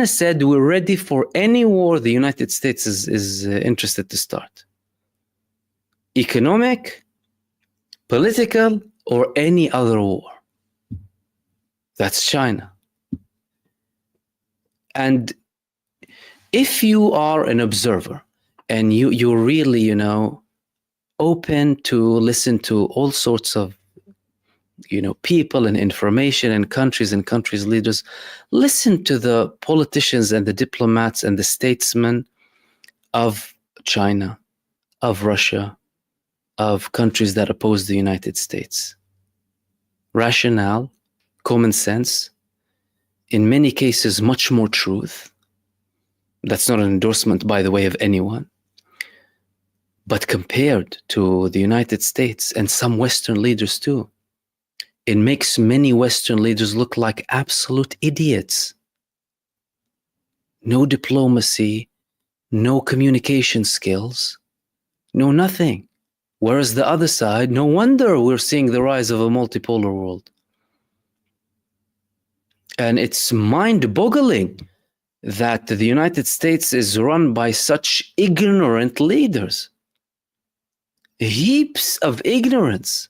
S1: said, we're ready for any war the United States is interested to start. Economic, political, or any other war. That's China. And if you are an observer and you're really, open to listen to all sorts of, people and information and countries leaders, listen to the politicians and the diplomats and the statesmen of China, of Russia, of countries that oppose the United States. Rationale, common sense, in many cases, much more truth. That's not an endorsement, by the way, of anyone. But compared to the United States and some Western leaders too, it makes many Western leaders look like absolute idiots. No diplomacy, no communication skills, no nothing. Whereas the other side, no wonder we're seeing the rise of a multipolar world. And it's mind-boggling that the United States is run by such ignorant leaders. Heaps of ignorance.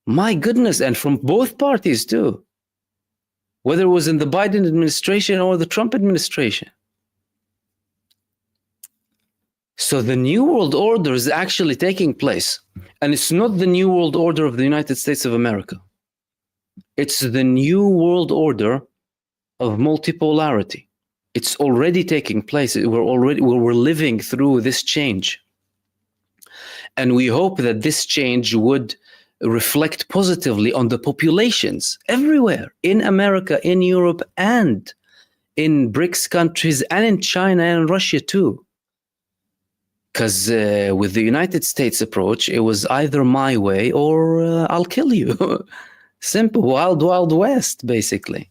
S1: My goodness, and from both parties too. Whether it was in the Biden administration or the Trump administration. So the New World Order is actually taking place. And it's not the New World Order of the United States of America. It's the New World Order of multipolarity. It's already taking place. We're living through this change. And we hope that this change would reflect positively on the populations everywhere, in America, in Europe, and in BRICS countries, and in China and Russia too. Because with the United States approach, it was either my way or I'll kill you. Simple, wild, wild west, basically.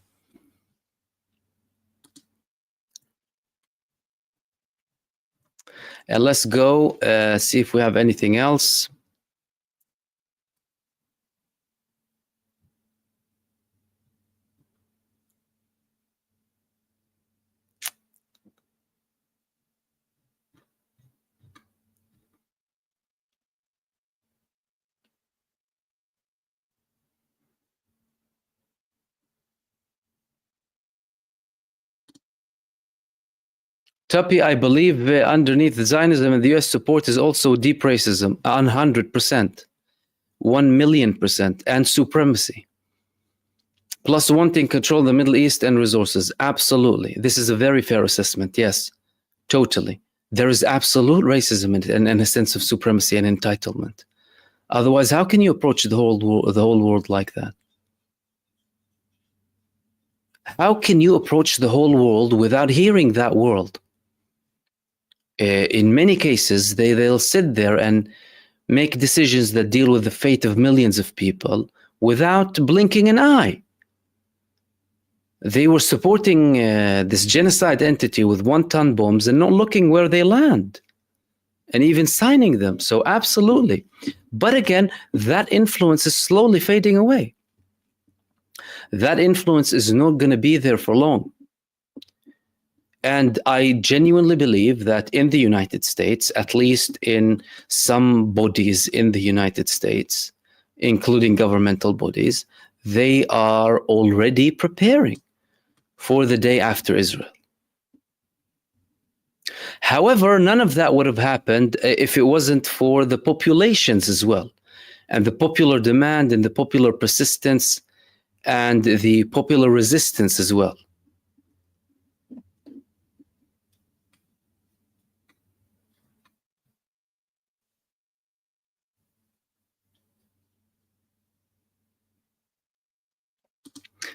S1: And let's go see if we have anything else. Tuppy, I believe underneath Zionism and the US support is also deep racism, 100%, 1,000,000%, and supremacy. Plus wanting control of the Middle East and resources. Absolutely. This is a very fair assessment. Yes, totally. There is absolute racism and a sense of supremacy and entitlement. Otherwise, how can you approach the whole world like that? How can you approach the whole world without hearing that world? In many cases, they'll sit there and make decisions that deal with the fate of millions of people without blinking an eye. They were supporting this genocide entity with 1-ton bombs and not looking where they land, and even signing them. So absolutely. But again, that influence is slowly fading away. That influence is not going to be there for long. And I genuinely believe that in the United States, at least in some bodies in the United States, including governmental bodies, they are already preparing for the day after Israel. However, none of that would have happened if it wasn't for the populations as well, and the popular demand and the popular persistence and the popular resistance as well.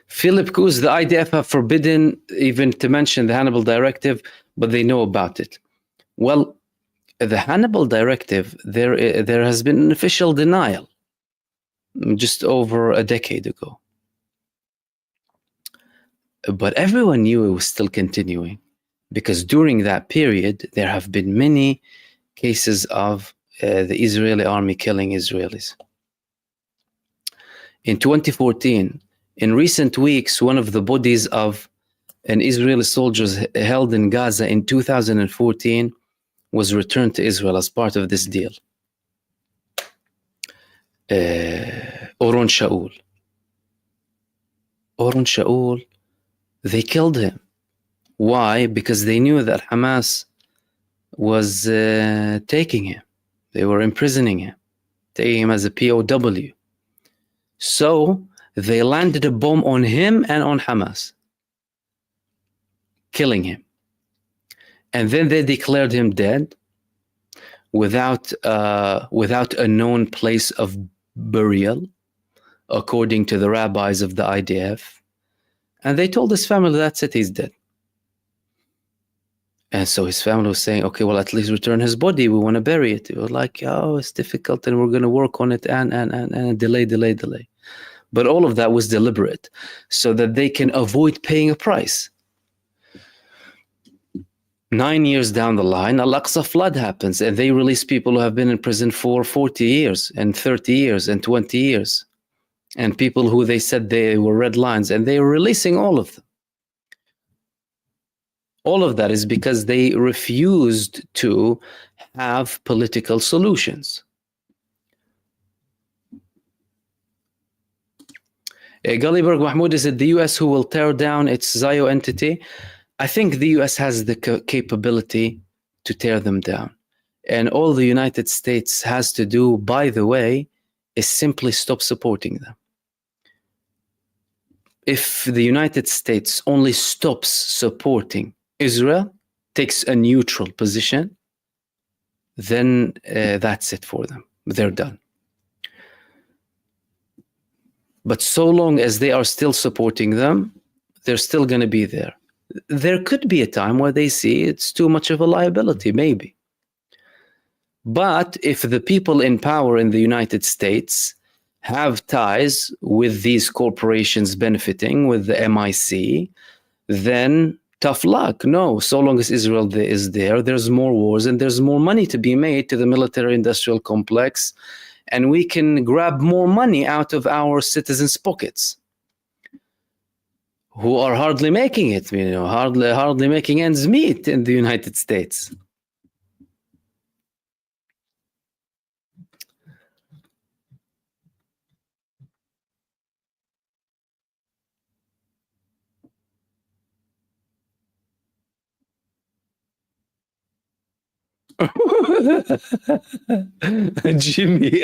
S1: Philip Coos, the IDF have forbidden even to mention the Hannibal Directive, but they know about it. Well, the Hannibal Directive, there has been an official denial just over a decade ago. But everyone knew it was still continuing, because during that period, there have been many cases of the Israeli army killing Israelis. In 2014, in recent weeks, one of the bodies of an Israeli soldiers held in Gaza in 2014 was returned to Israel as part of this deal. Oron Shaul. Oron Shaul, they killed him. Why? Because they knew that Hamas was taking him. They were imprisoning him, taking him as a POW. So they landed a bomb on him and on Hamas, killing him. And then they declared him dead without a known place of burial, according to the rabbis of the IDF. And they told his family, that's it, he's dead. And so his family was saying, okay, well, at least return his body. We want to bury it. It was like, oh, it's difficult and we're going to work on it and delay. But all of that was deliberate so that they can avoid paying a price. 9 years down the line, Al-Aqsa flood happens and they release people who have been in prison for 40 years and 30 years and 20 years. And people who they said they were red lines, and they were releasing all of them. All of that is because they refused to have political solutions. Gulliberg Mahmoud, is it the US who will tear down its Zio entity? I think the US has the capability to tear them down. And all the United States has to do, by the way, is simply stop supporting them. If the United States only stops supporting Israel, takes a neutral position, then that's it for them. They're done. But so long as they are still supporting them, they're still going to be there. There could be a time where they see it's too much of a liability, maybe. But if the people in power in the United States have ties with these corporations benefiting with the MIC, then tough luck. No, so long as Israel is there, there's more wars and there's more money to be made to the military-industrial complex, and we can grab more money out of our citizens' pockets, who are hardly making it, hardly making ends meet in the United States. Jimmy,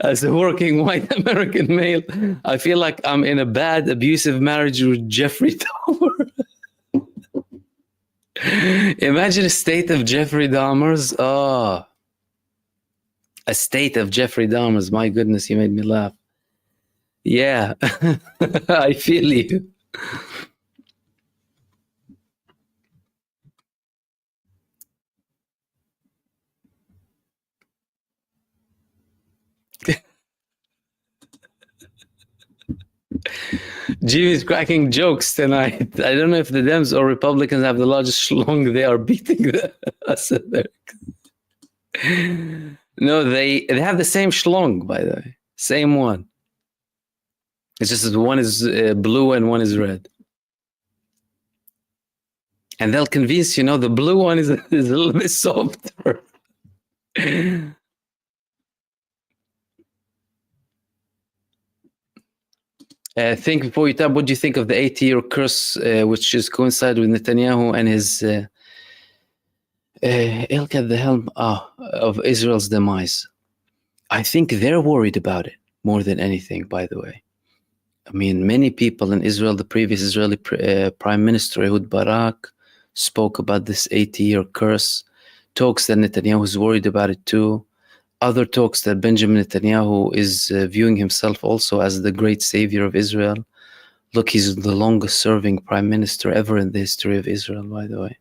S1: as a working white American male, I feel like I'm in a bad, abusive marriage with Jeffrey Dahmer. Imagine a state of Jeffrey Dahmer's. Oh, a state of Jeffrey Dahmer's. My goodness, you made me laugh. Yeah, I feel you. Jimmy's cracking jokes tonight. I don't know if the Dems or Republicans have the largest schlong. They are beating us. No, they have the same schlong, by the way. Same one. It's just that one is blue and one is red. And they'll convince you, the blue one is a little bit softer. Think before you tap. What do you think of the 80-year curse, which is coincide with Netanyahu and his ilk at the helm of Israel's demise? I think they're worried about it more than anything, by the way. I mean, many people in Israel, the previous Israeli Prime Minister Ehud Barak spoke about this 80-year curse, talks that Netanyahu is worried about it too. Other talks that Benjamin Netanyahu is viewing himself also as the great savior of Israel. Look, he's the longest serving prime minister ever in the history of Israel, by the way.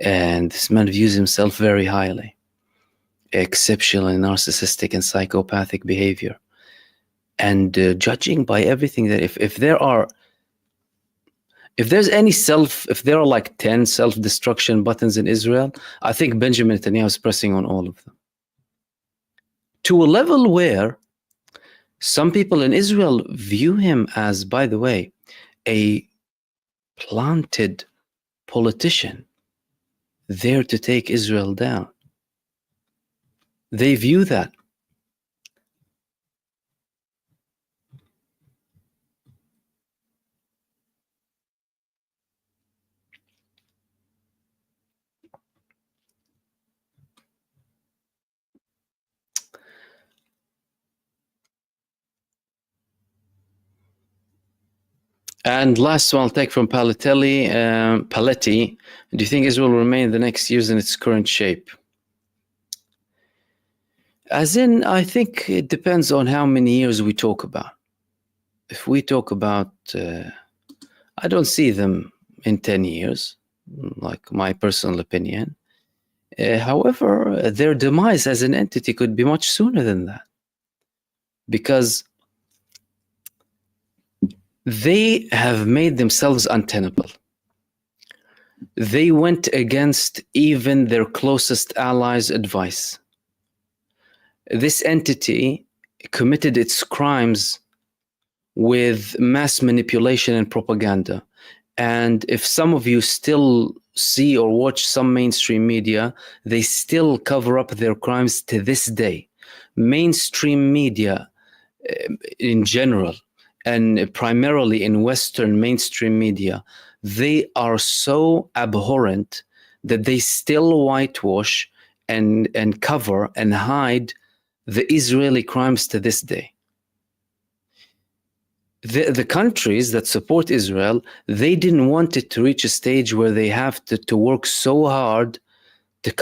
S1: And this man views himself very highly. Exceptionally narcissistic and psychopathic behavior. And judging by everything that if there are like 10 self-destruction buttons in Israel, I think Benjamin Netanyahu is pressing on all of them. To a level where some people in Israel view him as, by the way, a planted politician there to take Israel down. They view that. And last one I'll take from Paletti. Do you think Israel will remain the next years in its current shape? As in, I think it depends on how many years we talk about. If we talk about, I don't see them in 10 years, like my personal opinion. However, their demise as an entity could be much sooner than that. Because they have made themselves untenable. They went against even their closest allies' advice. This entity committed its crimes with mass manipulation and propaganda. And if some of you still see or watch some mainstream media, they still cover up their crimes to this day. Mainstream media in general, and primarily in Western mainstream media, they are so abhorrent that they still whitewash and cover and hide the Israeli crimes to this day. The countries that support Israel, they didn't want it to reach a stage where they have to work so hard to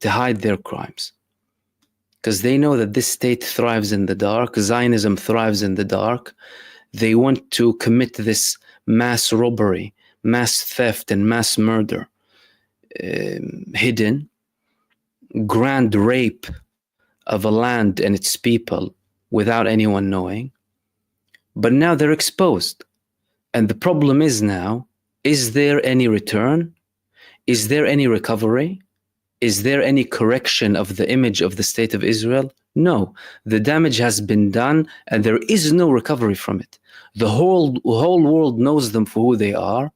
S1: hide their crimes. Because they know that this state thrives in the dark, Zionism thrives in the dark. They want to commit this mass robbery, mass theft, and mass murder, hidden, grand rape of a land and its people without anyone knowing. But now they're exposed. And the problem is now, is there any return? Is there any recovery? Is there any correction of the image of the state of Israel? No, the damage has been done and there is no recovery from it. The whole world knows them for who they are.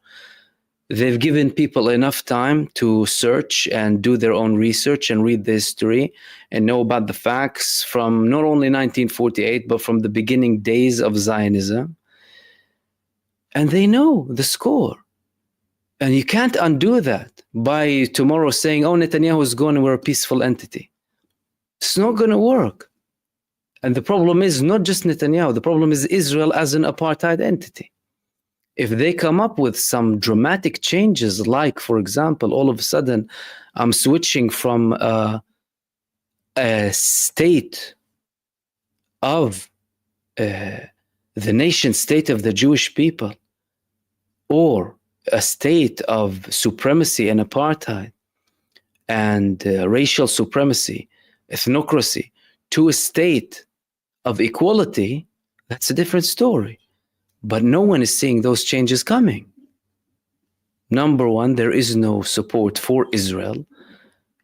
S1: They've given people enough time to search and do their own research and read the history and know about the facts from not only 1948, but from the beginning days of Zionism. And they know the score. And you can't undo that by tomorrow saying, oh, Netanyahu is gone and we're a peaceful entity. It's not going to work. And the problem is not just Netanyahu. The problem is Israel as an apartheid entity. If they come up with some dramatic changes, like, for example, all of a sudden, I'm switching from a state of the nation state of the Jewish people, or a state of supremacy and apartheid and racial supremacy, ethnocracy, to a state of equality, that's a different story. But no one is seeing those changes coming. Number one, there is no support for Israel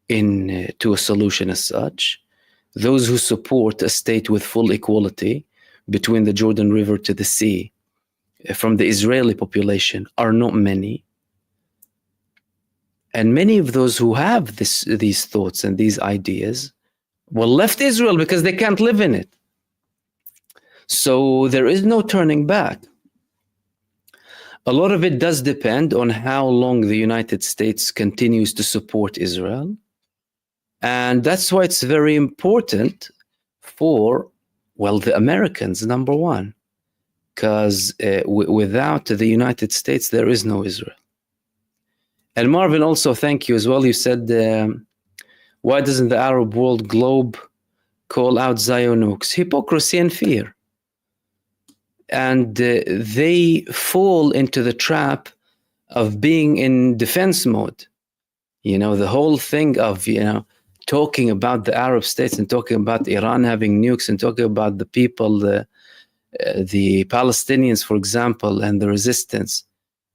S1: to a solution as such. Those who support a state with full equality between the Jordan River to the sea from the Israeli population are not many. And many of those who have these thoughts and these ideas, well, left Israel because they can't live in it. So there is no turning back. A lot of it does depend on how long the United States continues to support Israel. And that's why it's very important for, well, the Americans, number one, because without the United States, there is no Israel. And Marvin, also thank you as well. You said, why doesn't the Arab world globe call out Zion nukes? Hypocrisy and fear. And they fall into the trap of being in defense mode. You know, the whole thing of, you know, talking about the Arab states and talking about Iran having nukes and talking about the people, the Palestinians, for example, and the resistance.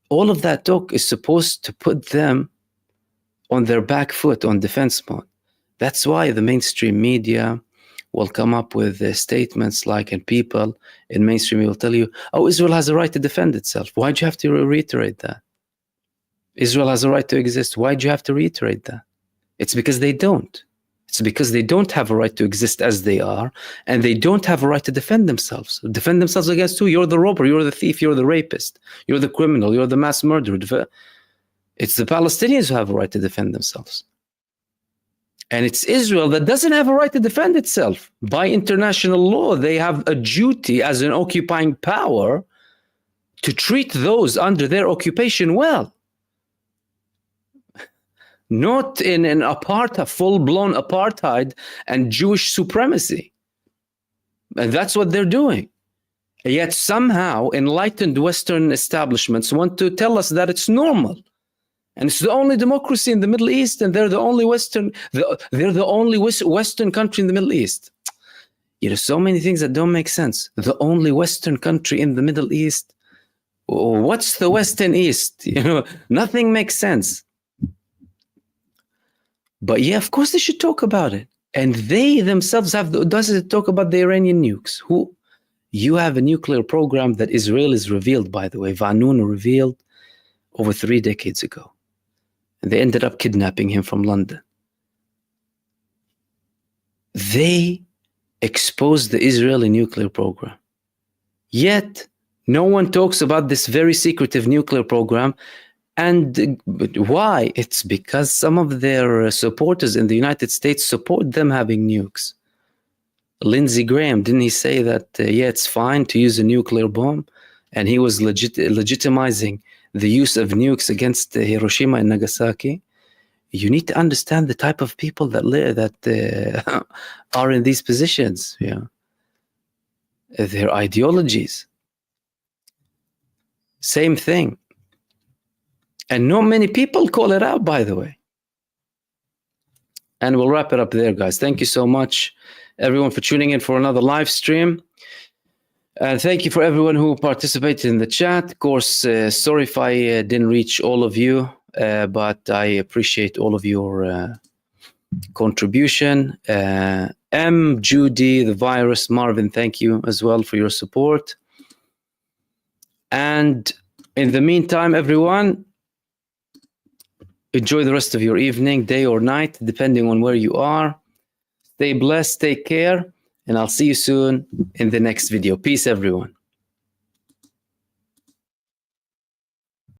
S1: All of that talk is supposed to put them on their back foot, on defense mode. That's why the mainstream media will come up with statements like, and people in mainstream will tell you, oh, Israel has a right to defend itself. Why'd you have to reiterate that? Israel has a right to exist. Why'd you have to reiterate that? It's because they don't. It's because they don't have a right to exist as they are, and they don't have a right to defend themselves. Defend themselves against who? You're the robber, you're the thief, you're the rapist, you're the criminal, you're the mass murderer. It's the Palestinians who have a right to defend themselves. And it's Israel that doesn't have a right to defend itself. By international law, they have a duty as an occupying power to treat those under their occupation well. Not in an apartheid, full-blown apartheid and Jewish supremacy. And that's what they're doing. Yet somehow enlightened Western establishments want to tell us that it's normal. And it's the only democracy in the Middle East, and they're the only Western country in the Middle East. You know, so many things that don't make sense. The only Western country in the Middle East. What's the West and East? You know, nothing makes sense. But yeah, of course they should talk about it. And they themselves have the audacity to talk about the Iranian nukes. Who? You have a nuclear program that Israel is revealed, by the way. Vanun revealed over 3 decades ago. And they ended up kidnapping him from London. They exposed the Israeli nuclear program. Yet, no one talks about this very secretive nuclear program. And why? It's because some of their supporters in the United States support them having nukes. Lindsey Graham, didn't he say that, yeah, it's fine to use a nuclear bomb? And he was legitimizing the use of nukes against Hiroshima and Nagasaki. You need to understand the type of people that are in these positions. Yeah, their ideologies. Same thing. And not many people call it out, by the way. And we'll wrap it up there, guys. Thank you so much, everyone, for tuning in for another live stream. And thank you for everyone who participated in the chat. Of course, sorry if I didn't reach all of you, but I appreciate all of your contribution. Judy, the virus, Marvin, thank you as well for your support. And in the meantime, everyone, enjoy the rest of your evening, day or night, depending on where you are. Stay blessed, take care, and I'll see you soon in the next video. Peace, everyone.